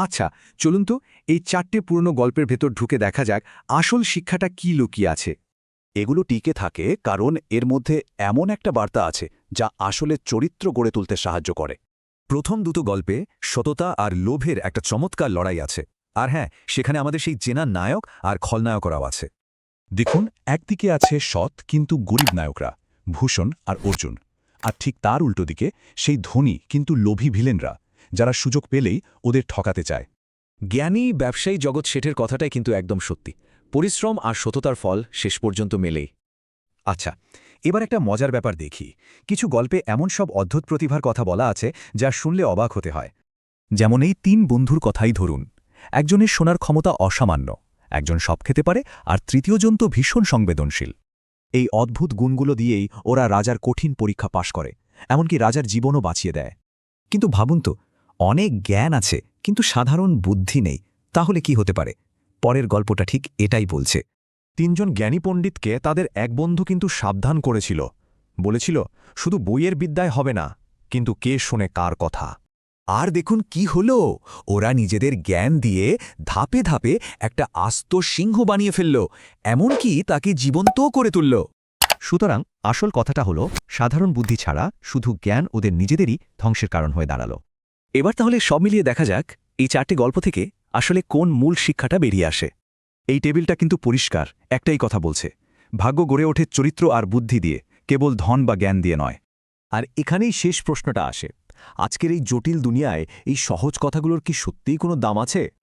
আচ্ছা, চলুন তো এই 4টে পুরনো গল্পের ভেতর ঢুকে দেখা যাক আসল শিক্ষাটা কি লুকিয়ে আছে। এগুলো টিকে থাকে কারণ এর মধ্যে এমন একটা বার্তা আছে যা আসলে চরিত্র গড়ে তুলতে সাহায্য করে। প্রথম দুটো গল্পে সততা আর লোভের একটা চমৎকার লড়াই আছে। আর হ্যাঁ, সেখানে আমাদের সেই চেনা নায়ক আর খলনায়করাও আছে। দেখুন, একদিকে আছে সৎ কিন্তু গরিব নায়করা, ভূষণ আর অর্জুন। আর ঠিক তার উল্টো দিকে সেই ধনী কিন্তু লোভী ভিলেনরা, যারা সুযোগ পেলেই ওদের ঠকাতে চায়। জ্ঞানী ব্যবসায়ী জগৎ শেঠের কথাটাই কিন্তু একদম সত্যি। পরিশ্রম আর সততার ফল শেষ পর্যন্ত মেলেই। আচ্ছা, এবার একটা মজার ব্যাপার দেখি। কিছু গল্পে এমন সব অদ্ভুত প্রতিভার কথা বলা আছে যা শুনলে অবাক হতে হয়। যেমন এই 3 বন্ধুর কথাই ধরুন। একজনের শোনার ক্ষমতা অসামান্য, একজন সব খেতে পারে, আর তৃতীয়জন তো ভীষণ সংবেদনশীল। এই অদ্ভুত গুণগুলো দিয়েই ওরা রাজার কঠিন পরীক্ষা পাশ করে, এমনকি রাজার জীবনও বাঁচিয়ে দেয়। কিন্তু ভাবুন তো, অনেক জ্ঞান আছে কিন্তু সাধারণ বুদ্ধি নেই, তাহলে কি হতে পারে? পরের গল্পটা ঠিক এটাই বলছে। 3জন জ্ঞানী পণ্ডিতকে তাদের এক বন্ধু কিন্তু সাবধান করেছিল। বলেছিল, শুধু বইয়ের বিদ্যায় হবে না, কিন্তু কে শোনে কার কথা। আর দেখুন কি হলো, ওরা নিজেদের জ্ঞান দিয়ে ধাপে ধাপে একটা আস্ত সিংহ বানিয়ে ফেলল, এমনকি তাকে জীবন্তও করে তুলল। সুতরাং আসল কথাটা হলো, সাধারণ বুদ্ধি ছাড়া শুধু জ্ঞান ওদের নিজেদেরই ধ্বংসের কারণ হয়ে দাঁড়ালো। এবার তাহলে সব মিলিয়ে দেখা যাক এই 4টে গল্প থেকে আসলে কোন মূল শিক্ষাটা বেরিয়ে আসে। এই টেবিলটা কিন্তু পরিষ্কার একটাই কথা বলছে, ভাগ্য গড়ে ওঠে চরিত্র আর বুদ্ধি দিয়ে, কেবল ধন বা জ্ঞান দিয়ে নয়। আর এখানেই শেষ প্রশ্নটা আসে, আজকের এই জটিল দুনিয়ায় এই সহজ কথাগুলোর কি সত্যিই কোনো দাম আছে?